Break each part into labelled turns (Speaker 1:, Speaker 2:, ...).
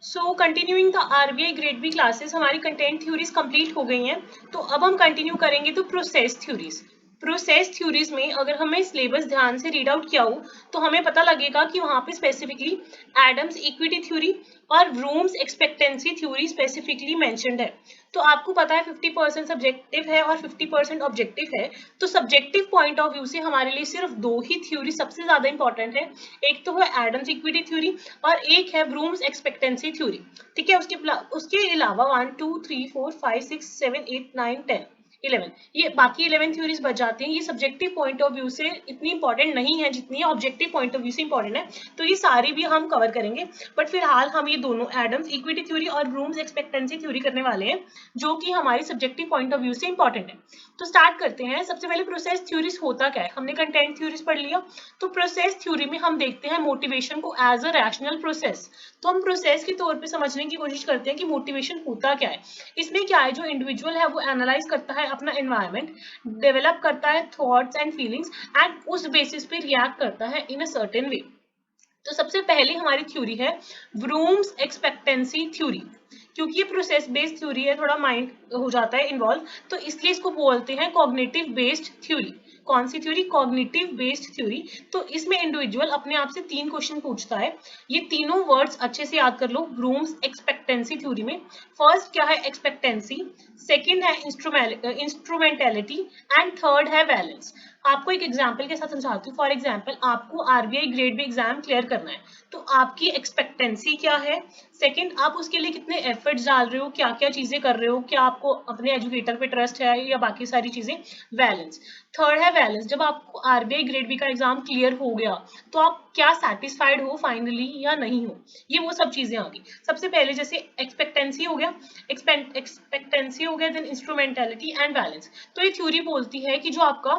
Speaker 1: So continuing the RBI grade B classes, हमारी content theories complete हो गई हैं। तो अब हम कंटिन्यू करेंगे तो प्रोसेस थ्योरीज। प्रोसेस थ्योरीज में अगर हमें सिलेबस ध्यान से रीड आउट किया हो तो हमें पता लगेगा कि वहां पे स्पेसिफिकली एडम्स इक्विटी थ्योरी और brooms expectancy theory specifically mentioned है। तो आपको पता है 50% सब्जेक्टिव है और 50% ऑब्जेक्टिव है। तो सब्जेक्टिव पॉइंट ऑफ व्यू से हमारे लिए सिर्फ दो ही थ्योरी सबसे ज्यादा इंपॉर्टेंट है। एक तो है एडम्स इक्विटी थ्योरी और एक है ब्रूम्स एक्सपेक्टेंसी थ्योरी। ठीक है, उसके अलावा 1 2 3 4 5 6 7 8 9 10 11, ये बाकी 11 थ्योरीज बच जाती हैं। ये सब्जेक्टिव पॉइंट ऑफ व्यू से इतनी इंपॉर्टेंट नहीं है जितनी ऑब्जेक्टिव पॉइंट ऑफ व्यू से इंपॉर्टेंट है। तो ये सारी भी हम कवर करेंगे, बट फिलहाल हम ये दोनों एडम्स इक्विटी थ्योरी और ब्रूम्स एक्सपेक्टेंसी थ्योरी करने वाले हैं, जो कि हमारी सब्जेक्टिव पॉइंट ऑफ व्यू से इंपॉर्टेंट है। तो स्टार्ट करते हैं। सबसे पहले प्रोसेस थ्योरीज होता क्या है, हमने कंटेंट थ्योरीज पढ़ लिया। तो प्रोसेस थ्योरी में हम देखते हैं मोटिवेशन को एज अ रैशनल प्रोसेस। तो हम प्रोसेस के तौर पे समझने की कोशिश करते हैं कि मोटिवेशन होता क्या है। इसमें क्या है, जो इंडिविजुअल है वो एनालाइज करता है अपना एनवायरनमेंट, डेवलप करता है थॉट्स एंड फीलिंग्स एंड उस बेसिस पे रिएक्ट करता है इन अ सर्टेन वे। तो सबसे पहले हमारी थ्योरी है ब्रूम्स एक्सपेक्टेंसी थ्योरी। क्योंकि ये प्रोसेस बेस्ड थ्योरी है, थोड़ा माइंड हो जाता है इन्वॉल्व, तो इसलिए इसको बोलते हैं कॉग्निटिव बेस्ड थ्योरी। कौन सी थ्योरी? Cognitive based theory. तो इसमें इंडिविजुअल अपने आप से 3 क्वेश्चन पूछता है। ये तीनों वर्ड्स अच्छे से याद कर लो ब्रूम्स एक्सपेक्टेंसी थ्योरी में। फर्स्ट क्या है? एक्सपेक्टेंसी, सेकंड है इंस्ट्रूमेंटेलिटी एंड थर्ड है बैलेंस। आपको एक एग्जांपल के साथ समझाती हूँ। फॉर एग्जांपल, आपको RBI grade B exam clear करना है, तो आपकी एक्सपेक्टेंसी क्या है? सेकंड, आप उसके लिए कितने एफर्ट्स डाल रहे हो, क्या क्या चीजें कर रहे हो, क्या आपको अपने एजुकेटर पे ट्रस्ट है या बाकी सारी चीजें। बैलेंस। थर्ड है बैलेंस, जब आपको आरबीआई ग्रेड बी का एग्जाम क्लियर हो गया तो आप क्या सेटिस्फाइड हो फाइनली या नहीं हो, ये वो सब चीजें आ गई। सबसे पहले जैसे एक्सपेक्टेंसी हो गया, देन इंस्ट्रूमेंटेलिटी एंड बैलेंस। तो ये थ्योरी बोलती है कि जो आपका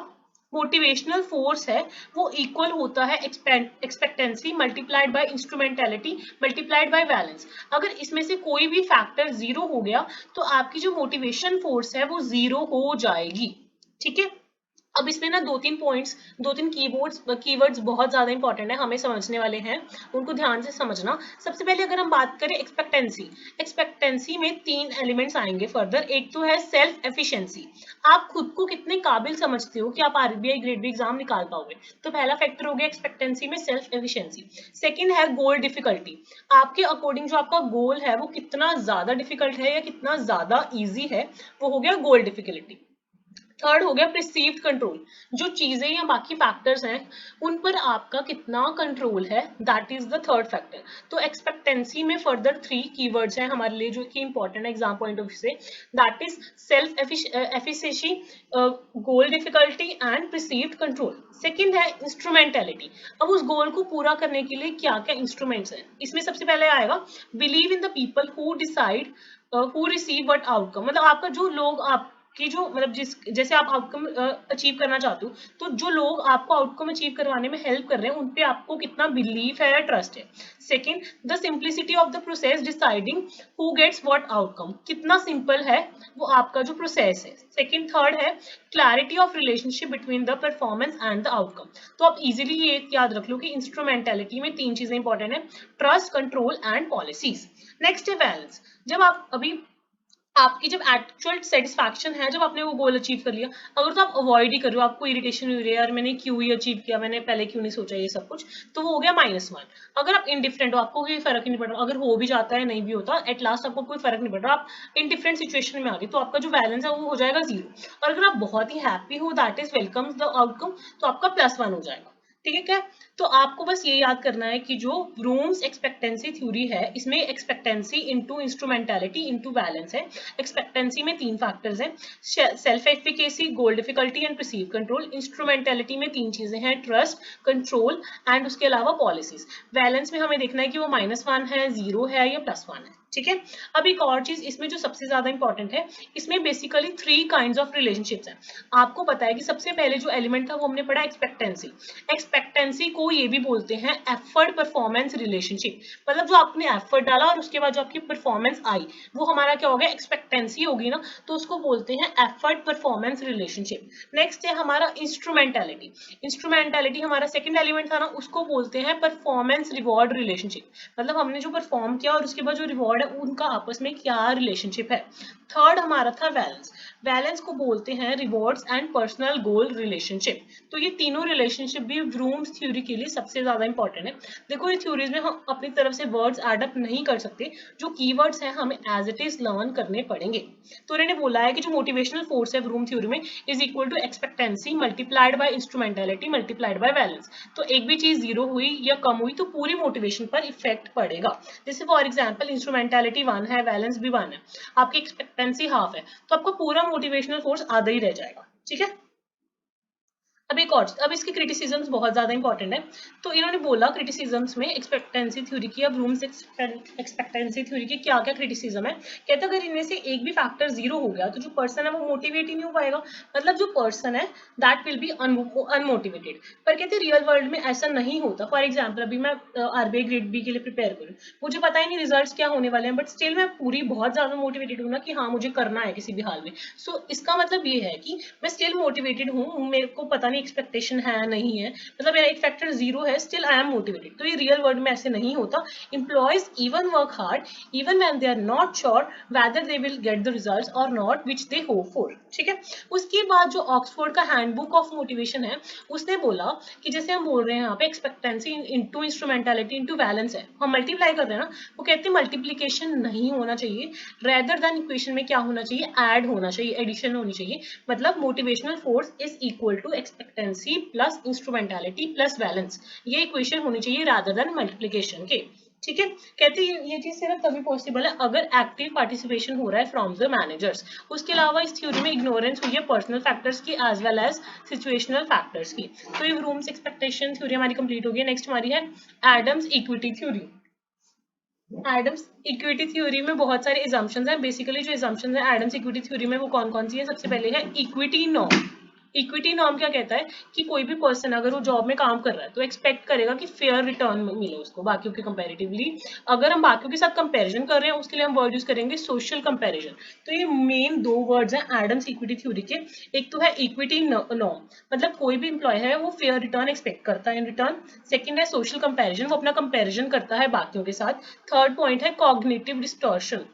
Speaker 1: मोटिवेशनल फोर्स है वो इक्वल होता है expectancy multiplied by instrumentality multiplied by balance. अगर इसमें से कोई भी फैक्टर जीरो हो गया तो आपकी जो मोटिवेशन फोर्स है वो जीरो हो जाएगी। ठीक है, अब इसमें ना दो तीन कीवर्ड्स बहुत ज्यादा इंपॉर्टेंट है, हमें समझने वाले हैं, उनको ध्यान से समझना। सबसे पहले अगर हम बात करें एक्सपेक्टेंसी में 3 एलिमेंट्स आएंगे फर्दर। एक तो है सेल्फ एफिशिएंसी, आप खुद को कितने काबिल समझते हो कि आप आरबीआई ग्रेड बी एग्जाम निकाल पाओगे। तो पहला फैक्टर हो गया एक्सपेक्टेंसी में सेल्फ एफिशिएंसी। सेकंड है गोल डिफिकल्टी, आपके अकॉर्डिंग जो आपका गोल है वो कितना ज्यादा डिफिकल्ट है या कितना ज्यादा इजी है, वो हो गया गोल डिफिकल्टी। थर्ड हो गया प्रिसीव्ड कंट्रोल, जो चीजें या बाकी फैक्टर्स हैं उन पर आपका कितना कंट्रोल है, that is the third factor. तो एक्सपेक्टेंसी में फर्दर 3 कीवर्ड्स हैं हमारे लिए जो कि इंपॉर्टेंट है एग्जाम पॉइंट ऑफ व्यू से, that is self efficiency, goal difficulty and perceived control. Second है इंस्ट्रूमेंटेलिटी, अब उस गोल को पूरा करने के लिए क्या क्या इंस्ट्रूमेंट्स हैं। इसमें सबसे पहले आएगा believe in the people who decide who receive what outcome, मतलब आपका जो लोग आप कि जो मतलब जैसे आप आउटकम अचीव करना चाहते हो, तो जो लोग आपको आउटकम अचीव करवाने में हेल्प कर रहे हैं उन पे आपको कितना बिलीफ है या ट्रस्ट है। Second, the simplicity of the process deciding who gets what outcome, कितना सिंपल है वो आपका जो प्रोसेस है। सेकंड, थर्ड है clarity of relationship between the performance and the outcome. तो आप इजीली ये याद रख लो कि इंस्ट्रूमेंटेलिटी में 3 चीजें इंपॉर्टेंट है, trust, control and policies. Next है बैलेंस, जब आप अभी आपकी जब एक्चुअल सेटिस्फैक्शन है, जब आपने वो गोल अचीव कर लिया, अगर तो आप अवॉइड ही कर रहे हो, आपको इरिटेशन हो रही है यार मैंने क्यों ही अचीव किया, मैंने पहले क्यों नहीं सोचा ये सब कुछ, तो वो हो गया -1। अगर आप इंडिफरेंट हो, आपको कोई फर्क ही नहीं पड़ रहा, अगर हो भी जाता है नहीं भी होता, एट लास्ट आपको कोई फर्क नहीं पड़ रहा, आप इंडिफरेंट सिचुएशन में आ गए, तो आपका जो बैलेंस है वो हो जाएगा 0। और अगर आप बहुत ही हैप्पी हो, that is welcome the outcome, तो आपका +1 हो जाएगा। ठीक है, तो आपको बस ये याद करना है कि जो ब्रूम्स एक्सपेक्टेंसी थ्योरी है इसमें expectancy into instrumentality into balance है। एक्सपेक्टेंसी में 3 फैक्टर्स हैं, self efficacy, goal difficulty and perceive control. Instrumentality में 3 चीजें हैं, ट्रस्ट, कंट्रोल एंड उसके अलावा पॉलिसीज। बैलेंस में हमें देखना है कि वो -1 है, 0 है या +1 है। ठीक है, अब एक और चीज इसमें जो सबसे ज्यादा इंपॉर्टेंट है, इसमें बेसिकली 3 काइंड्स ऑफ रिलेशनशिप्स हैं। आपको पता है कि सबसे पहले जो एलिमेंट था वो हमने पढ़ा एक्सपेक्टेंसी। एक्सपेक्टेंसी को को ये भी बोलते हैं एफर्ट परफॉर्मेंस रिलेशनशिप। मतलब जो आपने एफर्ट डाला और उसके बाद जो आपकी परफॉर्मेंस आई वो हमारा क्या हो गया, एक्सपेक्टेंसी होगी ना, तो उसको बोलते हैं एफर्ट परफॉर्मेंस रिलेशनशिप। नेक्स्ट है हमारा इंस्ट्रूमेंटेलिटी। इंस्ट्रूमेंटेलिटी हमारा सेकंड एलिमेंट था ना, उसको बोलते हैं परफॉर्मेंस रिवॉर्ड रिलेशनशिप। मतलब हमने जो परफॉर्म किया और उसके बाद जो रिवॉर्ड है उनका आपस में क्या रिलेशनशिप है। थर्ड हमारा था बैलेंस। बैलेंस को बोलते हैं rewards and personal goal relationship. तो ये तीनों रिलेशनशिप भी ब्रूम्स थ्योरी के लिए सबसे ज्यादा इंपॉर्टेंट है। देखो ये थ्योरीज में हम अपनी तरफ से वर्ड्स एड अप नहीं कर सकते, जो कीवर्ड्स हैं हमें एज इट इज लर्न करने पड़ेंगे। तो इन्होंने बोला है कि जो मोटिवेशनल फोर्स है ब्रूम थ्योरी में is equal to expectancy multiplied by instrumentality multiplied by balance. तो एक भी चीज जीरो हुई या कम हुई तो पूरी मोटिवेशन पर इफेक्ट पड़ेगा। जैसे फॉर एग्जाम्पल इंस्ट्रूमेंटेलिटी 1 है, बैलेंस भी 1 है, आपकी एक्सपेक्टेंसी हाफ है, तो आपका पूरा मोटिवेशनल फोर्स आधा ही रह जाएगा। ठीक है, अब एक और, अब इसके क्रिटिसिज्म्स बहुत ज्यादा इंपॉर्टेंट है। तो इन्होंने बोला क्रिटिसिज्म्स में एक्सपेक्टेंसी थ्योरी की, अब रूम्स एक्सपेक्टेंसी थ्योरी की क्या क्या क्रिटिसिज्म है। कहते अगर इनमें से एक भी फैक्टर जीरो हो गया तो जो पर्सन है वो मोटिवेट ही नहीं हो पाएगा, मतलब जो पर्सन है दैट विल बी अनमोटिवेटेड। पर कहते रियल वर्ल्ड में ऐसा नहीं होता। फॉर एग्जाम्पल अभी मैं आरबीआई ग्रेड बी के लिए प्रिपेयर करूँ, मुझे पता ही नहीं रिजल्ट क्या होने वाले हैं, बट स्टिल मैं पूरी बहुत ज्यादा मोटिवेटेड हूँ ना कि हाँ मुझे करना है किसी भी हाल में। सो इसका मतलब ये है कि मैं स्टिल मोटिवेटेड हूँ, मेरे को पता नहीं एक्सपेक्टेशन है नहीं है, मतलब मेरा एक फैक्टर जीरो है, स्टिल आई एम मोटिवेटेड। तो ये रियल वर्ल्ड में ऐसे नहीं होता। Employees even work hard even when they are not sure whether they will get the results or not which they hope for. ठीक है, उसके बाद जो ऑक्सफोर्ड का हैंडबुक ऑफ मोटिवेशन है उसने बोला कि जैसे हम बोल रहे हैं यहाँ पे expectancy into instrumentality into balance है, हम मल्टीप्लाई कर रहे हैं ना, वो कहते हैं मल्टीप्लीकेशन नहीं होना चाहिए, रेदर देन इक्वेशन में क्या होना चाहिए, ऐड होना चाहिए, एडिशन होनी चाहिए। मतलब motivational force is equal to expectancy plus instrumentality plus balance, ये इक्वेशन होनी चाहिए रादर देन मल्टीप्लिकेशन के। ठीक है, कहते हैं ये चीज सिर्फ तभी पॉसिबल है अगर एक्टिव पार्टिसिपेशन हो रहा है फ्रॉम द मैनेजर्स। उसके अलावा इस थ्योरी में इग्नोरेंस हुई है पर्सनल फैक्टर्स की as well as situational factors की। तो ये रूम्स एक्सपेक्टेशन थ्योरी हमारी कंप्लीट हो गई। नेक्स्ट हमारी है Adams equity theory. Adams equity theory में बहुत सारे assumptions हैं। बेसिकली जो assumptions हैं एडम्स इक्विटी थ्योरी में वो कौन कौन सी है, सबसे पहले है इक्विटी नॉर्म। इक्विटी नॉर्म क्या कहता है कि कोई भी पर्सन अगर वो जॉब में काम कर रहा है तो एक्सपेक्ट करेगा कि फेयर रिटर्न मिले उसको बाकियों के कंपैरेटिवली। अगर हम बाकियों के साथ कंपैरिजन कर रहे हैं उसके लिए हम वर्ड यूज करेंगे सोशल कंपैरिजन। तो ये मेन दो वर्ड्स हैं एडम्स इक्विटी थ्योरी के। एक तो है इक्विटी नॉर्म, मतलब कोई भी इंप्लॉय है वो फेयर रिटर्न एक्सपेक्ट करता है इन रिटर्न। सेकंड है सोशल कंपैरिजन, वो अपना कंपैरिजन करता है बाकियों के साथ। थर्ड पॉइंट है कॉग्निटिव डिस्टॉर्शन,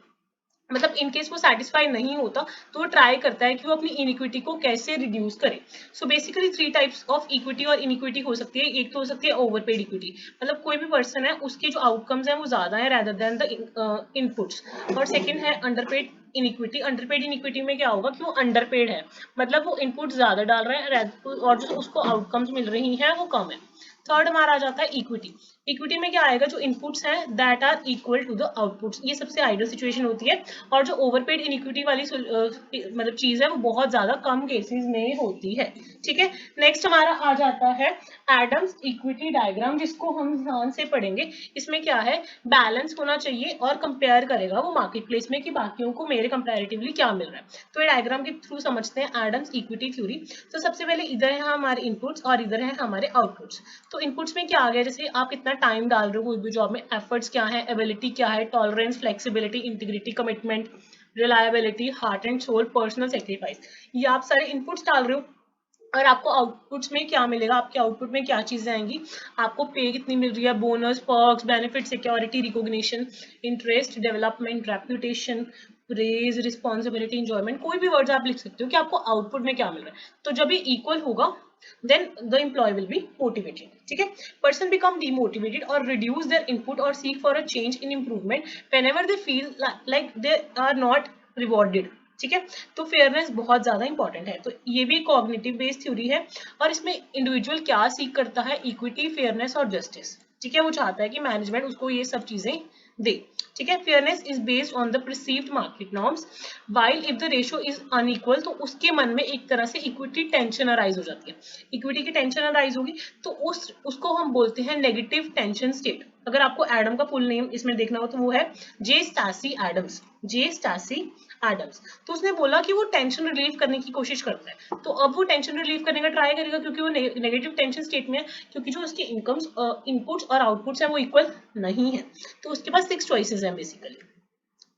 Speaker 1: मतलब इनकेस वो सेटिस्फाई नहीं होता तो वो ट्राई करता है कि वो अपनी इनइक्विटी को कैसे रिड्यूस करे। So basically 3 types of equity और इनइक्विटी हो सकती है। एक तो हो सकती है ओवरपेड इक्विटी, मतलब कोई भी पर्सन है उसके जो आउटकम्स हैं वो ज्यादा है रेदर देन द इनपुट्स। और सेकंड है अंडरपेड इनइक्विटी। अंडरपेड इनइक्विटी में क्या होगा कि वो अंडरपेड है, मतलब वो इनपुट ज्यादा डाल रहे हैं और जो उसको आउटकम्स मिल रही हैं वो कम है। थर्ड हमारा आ जाता है इक्विटी। इक्विटी में क्या आएगा, जो इनपुट्स हैं that are equal to the outputs, ये सबसे आइडियल सिचुएशन होती है। और जो ओवरपेड इनइक्विटी वाली मतलब चीज है वो बहुत ज्यादा कम केसेस में होती है। ठीक है, नेक्स्ट हमारा आ जाता है एडम्स इक्विटी डायग्राम, जिसको हम ध्यान से पढ़ेंगे। इसमें क्या है, बैलेंस होना चाहिए और कंपेयर करेगा वो मार्केट प्लेस में कि बाकियों को मेरे कंपेरेटिवली क्या मिल रहा है। तो ये डायग्राम के थ्रू समझते हैं एडम्स इक्विटी थ्योरी। तो सबसे पहले इधर है हमारे इनपुट्स और इधर है हमारे आउटपुट्स। तो इनपुट्स में क्या आ गया, जैसे आप कितना टाइम डाल रहे हो कोई भी जॉब में, एफर्ट्स क्या है, एबिलिटी क्या है, tolerance, flexibility, integrity, commitment, reliability, heart and soul, personal sacrifice, ये आप सारे इनपुट्स डाल रहे हो। और आपको आउटपुट्स में क्या मिलेगा, आपके आउटपुट में क्या चीजें आएंगी, आपको पे कितनी मिल रही है, bonus, perks, benefit, security, recognition, interest, development, reputation, raise, responsibility, enjoyment, कोई भी वर्ड्स आप लिख सकते हो कि आपको आउटपुट में क्या मिल रहा है। तो जब ये इक्वल होगा then the employee will be motivated. ठीक है, person become demotivated or reduce their input or seek for a change in improvement whenever they feel like they are not rewarded. ठीक है, तो फेयरनेस बहुत ज्यादा इंपॉर्टेंट है। तो ये भी कॉग्निटिव बेस्ड थ्योरी है और इसमें इंडिविजुअल क्या सीख करता है, इक्विटी, फेयरनेस और जस्टिस। ठीक है, वो चाहता है कि मैनेजमेंट उसको ये सब चीजें दे। ठीक है, fairness is based on the perceived market norms while if the ratio is unequal, तो उसके मन में एक तरह से इक्विटी टेंशन अराइज हो जाती है। इक्विटी की टेंशन अराइज होगी तो उसको हम बोलते हैं नेगेटिव टेंशन स्टेट। अगर आपको एडम का फुल नेम इसमें देखना हो तो वो है जे स्टासी एडम्स। जे स्टासी एडम्स। तो उसने बोला कि वो टेंशन रिलीव करने की कोशिश करता है, तो अब वो टेंशन रिलीव करने का ट्राई करेगा क्योंकि वो नेगेटिव टेंशन स्टेट में है, क्योंकि जो उसके इनकम्स इनपुट्स और आउटपुट्स हैं वो इक्वल नहीं है। तो उसके पास 6 चॉइसेस हैं बेसिकली।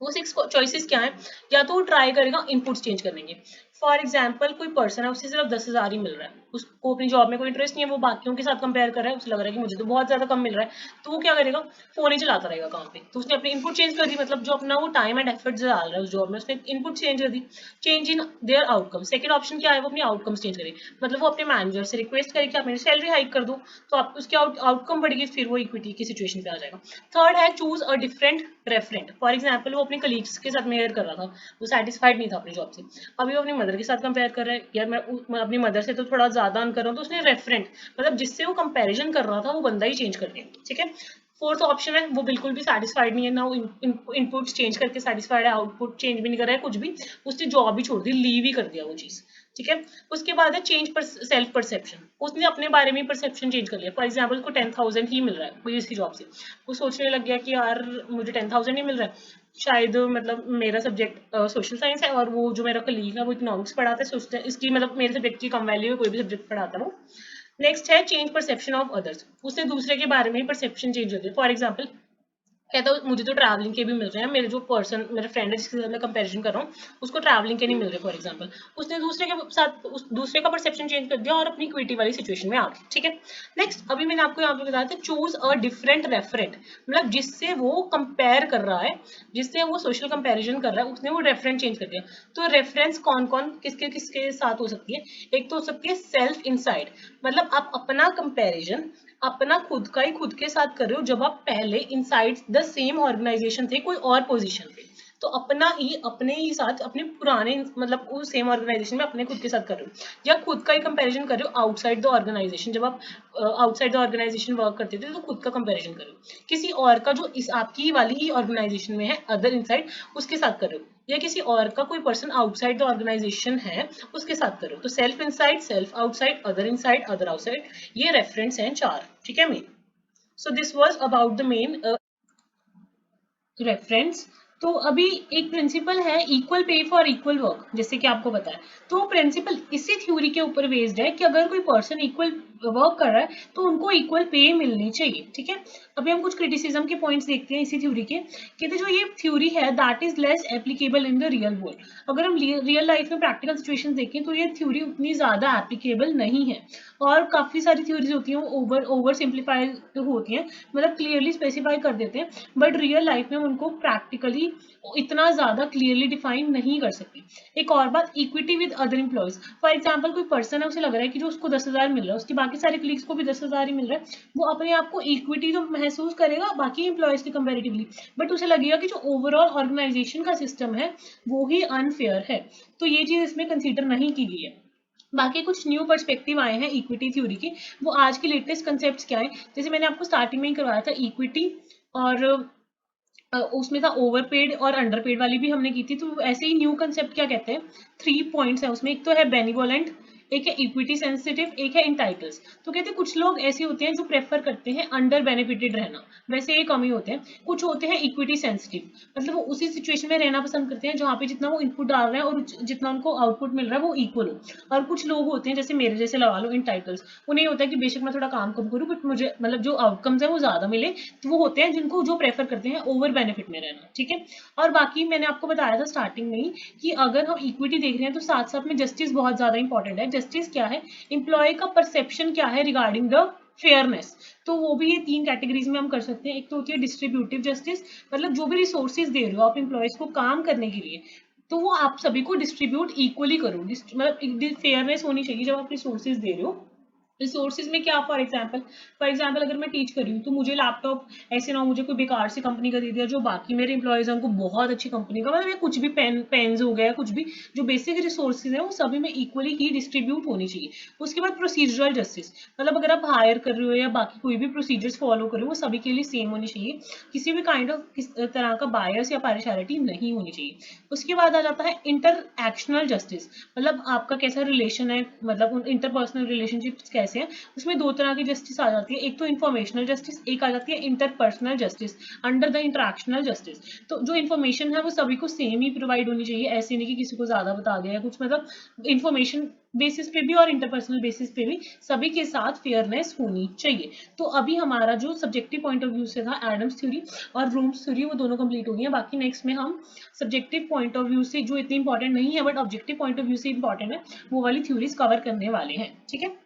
Speaker 1: वो 6 चॉइसेस क्या है, या तो वो ट्राई करेगा इनपुट्स चेंज करने के। फॉर एग्जाम्पल कोई पर्सन है, उससे सिर्फ 10,000 ही मिल रहा है, उसको अपनी जॉब में कोई इंटरेस्ट नहीं है, वो बाकियों के साथ कंपेयर कर रहा है, उसे लग रहा है कि मुझे तो बहुत ज्यादा कम मिल रहा है, तो वो क्या करेगा, फोन ही चलाता रहेगा काम पे। तो उसने अपनी इनपुट चेंज कर दी, मतलब जो अपना वो टाइम एंड एफर्ट डाल रहा है उस जॉब में, उसने इनपुट चेंज कर दी। Change in their outcome, second option क्या है, वो अपनी आउटकम्स चेंज करे, मतलब वो अपने मैनेजर से रिक्वेस्ट करे कि आप मेरी सैलरी हाइक कर दो, तो आप उसकी आउटकम बढ़ेगी, फिर वो इक्विटी की सिचुएशन पे आ जाएगा। थर्ड है choose a different referent. For example वो अपने कलीग्स के साथ मेयर कर रहा था, वो सेटिस्फाइड नहीं था अपनी जॉब से, अभी वो अपनी मदर के साथ कंपेयर कर रहा है, यार मैं अपनी मदर से तो थोड़ा ज्यादा अर्न कर रहा हूँ, तो उसने रेफरेंट मतलब जिससे वो कंपैरिजन कर रहा था वो बंदा ही चेंज कर दिया। ठीक है। फोर्थ ऑप्शन है वो बिल्कुल भी सेटिस्फाइड नहीं है ना, वो इनपुट चेंज करके सेटिस्फाइड है, आउटपुट चेंज भी नहीं कर रहा है कुछ भी, उसने जॉब भी छोड़ दी, लीव ही कर दिया वो चीज। ठीक है। उसके बाद है चेंज पर सेल्फ परसेप्शन, उसने अपने बारे में परसेप्शन चेंज कर लिया। फॉर एग्जाम्पल उसको 10,000 ही मिल रहा है कोई इसकी जॉब से, वो सोचने लग गया कि यार मुझे 10,000 ही मिल रहा है, शायद मतलब मेरा सब्जेक्ट सोशल साइंस है और वो जो मेरा कलीग है वो इकोनॉमिक्स पढ़ाता है, सोचते हैं इसकी मतलब मेरे सब्जेक्ट की कम वैल्यू है, कोई भी सब्जेक्ट पढ़ाता है वो। नेक्स्ट है चेंज परसेप्शन ऑफ अदर्स, उसने दूसरे के बारे में परसेप्शन चेंज कर दिया। फॉर एग्जाम्पल कहता है मुझे तो ट्रैवलिंग के भी मिल रहे हैं, मेरे जो पर्सन मेरे फ्रेंड है जिसके साथ मैं कंपैरिजन कर रहा हूँ उसको ट्रैवलिंग के नहीं मिल रहे। फॉर एग्जांपल उसने दूसरे के साथ दूसरे का परसेप्शन चेंज कर दिया और अपनी इक्विटी वाली सिचुएशन में आ गई। ठीक है। नेक्स्ट अभी मैंने आपको यहाँ पे बताया था चूज अ डिफरेंट रेफरेंट, मतलब जिससे वो कंपेयर कर रहा है, जिससे वो सोशल कंपैरिजन कर रहा है, उसने वो रेफरेंस चेंज कर दिया। तो रेफरेंस कौन कौन किसके किसके साथ हो सकती है, एक तो हो सकती है सेल्फ इनसाइड, मतलब आप अपना कंपैरिजन अपना खुद का ही खुद के साथ कर रहे हो जब आप पहले इनसाइड द सेम ऑर्गेनाइजेशन थे कोई और पोजीशन पे, तो अपना ही अपने ही साथ अपने पुराने मतलब उस सेम ऑर्गेनाइजेशन में अपने खुद के साथ कर रहे हो, या खुद का ही कंपैरिजन कर रहे हो आउटसाइड द ऑर्गेनाइजेशन, जब आप आउटसाइड द ऑर्गेनाइजेशन वर्क करते थे तो खुद का कंपैरिजन कर रहे हो, किसी और का जो इस आपकी वाली ही ऑर्गेनाइजेशन में है अदर इनसाइड उसके साथ कर रहे हो, या किसी और का कोई पर्सन आउटसाइड द ऑर्गेनाइजेशन है उसके साथ करो। तो self inside, self outside, other inside, other outside, ये रेफरेंस हैं 4। ठीक है main. So this was about the main reference. तो अभी एक प्रिंसिपल है equal pay for equal work, जैसे कि आपको पता है, तो प्रिंसिपल इसी थ्योरी के ऊपर बेस्ड है कि अगर कोई पर्सन इक्वल वर्क कर रहा है तो उनको इक्वल पे मिलनी चाहिए। ठीक है। अभी हम कुछ क्रिटिसिज्म के पॉइंट्स देखते हैं इसी थ्योरी के, कहते जो ये थ्योरी है that is less applicable in the real world. अगर हम रियल लाइफ में प्रैक्टिकल सिचुएशन देखें तो ये थ्योरी उतनी ज्यादा एप्लीकेबल नहीं है, और काफी सारी थ्योरीज होती हैं वो ओवर सिंप्लीफाई होती हैं, मतलब क्लियरली स्पेसिफाई कर देते हैं, बट रियल लाइफ में उनको प्रैक्टिकली इतना ज्यादा क्लियरली डिफाइन नहीं कर सकती। एक और बात, equity with other employees. For example कोई पर्सन है, उसे लग रहा है कि जो उसको 10,000 मिल रहा है उसके बाकी सारे कलीग्स को भी 10,000 ही मिल रहा है, वो अपने आप को इक्विटी तो महसूस करेगा बाकी एम्प्लॉयज के कंपेरेटिवली, बट उसे लगेगा कि जो ओवरऑल ऑर्गेनाइजेशन का सिस्टम है वो ही अनफेयर है, तो ये चीज इसमें कंसीडर नहीं की गई है। बाकी कुछ न्यू पर्सपेक्टिव आए हैं इक्विटी थ्योरी के, वो आज के लेटेस्ट कंसेप्ट क्या है, जैसे मैंने आपको स्टार्टिंग में ही करवाया था इक्विटी, और उसमें था ओवरपेड और अंडरपेड वाली भी हमने की थी। तो ऐसे ही न्यू कंसेप्ट क्या कहते हैं, 3 पॉइंट्स है उसमें, एक तो है बेनिवोलेंट, एक है इक्विटी सेंसिटिव, एक है इंटाइटल्स। तो कहते हैं कुछ लोग ऐसे होते हैं जो प्रेफर करते हैं अंडर बेनिफिटेड रहना, वैसे ये कम ही होते हैं। कुछ होते हैं इक्विटी सेंसिटिव, मतलब वो उसी सिचुएशन में रहना पसंद करते हैं जहाँ पे जितना वो इनपुट डाल रहे हैं और जितना उनको आउटपुट मिल रहा है वो इक्वल हो। और कुछ लोग होते हैं जैसे मेरे जैसे लगा लो इंटाइटल्स, उन्हें होता है कि बेशक मैं थोड़ा काम कम करूँ बट मुझे मतलब जो आउटकम्स है वो ज्यादा मिले, तो वो होते हैं जिनको जो प्रेफर करते हैं ओवर बेनिफिट में रहना। ठीक है। और बाकी मैंने आपको बताया था स्टार्टिंग में ही कि अगर हम इक्विटी देख रहे हैं तो साथ साथ में जस्टिस बहुत ज्यादा इंपॉर्टेंट है। जस्टिस क्या है, एम्प्लॉय का परसेप्शन क्या है रिगार्डिंग द फेयरनेस, तो वो भी ये 3 कैटेगरीज में हम कर सकते हैं। एक तो होती है डिस्ट्रीब्यूटिव जस्टिस, मतलब जो भी रिसोर्सेज दे रहे हो आप एम्प्लॉयज को काम करने के लिए, तो वो आप सभी को डिस्ट्रीब्यूट इक्वली करो, मतलब फेयरनेस होनी चाहिए जब आप रिसोर्सेज दे रहे हो। रिसोर्सेज में क्या, फॉर एग्जाम्पल अगर मैं टीच कर रही हूँ तो मुझे लैपटॉप ऐसे ना हो मुझे कोई बेकार सी कंपनी का दे दिया, जो बाकी मेरे एम्प्लॉयज हैं उनको बहुत अच्छी कंपनी का, मतलब कुछ भी पेन्स हो गया, कुछ भी जो बेसिक रिसोर्सेज है वो सभी में इक्वली ही डिस्ट्रीब्यूट होनी चाहिए। उसके बाद प्रोसीजरल जस्टिस, मतलब अगर आप हायर कर रहे हो या बाकी कोई भी प्रोसीजर्स फॉलो कर रहे हो वो सभी के लिए सेम होनी चाहिए, किसी भी काइंड ऑफ किस तरह का बायस या पार्शियलिटी नहीं होनी चाहिए। उसके बाद आ जाता है इंटर एक्शनल जस्टिस, मतलब आपका कैसा रिलेशन है, मतलब इंटरपर्सनल रिलेशनशिप कैसे हैं, उसमें दो तरह की जस्टिस आ जाती है, एक तो इन्फॉर्मेशनल जस्टिस, एक आ जाती है interpersonal justice under the interactional justice. तो जो इन्फॉर्मेशन है वो सभी को सेम ही प्रोवाइड होनी चाहिए, ऐसे नहीं कि किसी को ज्यादा बता दिया कुछ, मतलब इन्फॉर्मेशन बेसिस पे भी और इंटरपर्सनल बेसिस पे भी सभी के साथ फेयरनेस होनी चाहिए। तो अभी हमारा जो सब्जेक्टिव पॉइंट ऑफ व्यू से था एडम्स थ्योरी और रूम्स थ्योरी, वो दोनों कंप्लीट हो गई है। बाकी नेक्स्ट में हम सब्जेक्टिव पॉइंट ऑफ व्यू से जो इतनी इंपॉर्टेंट नहीं है but objective point of view से इंपॉर्टेंट है, वो वाली थ्योरीज कवर करने वाले हैं। ठीक है।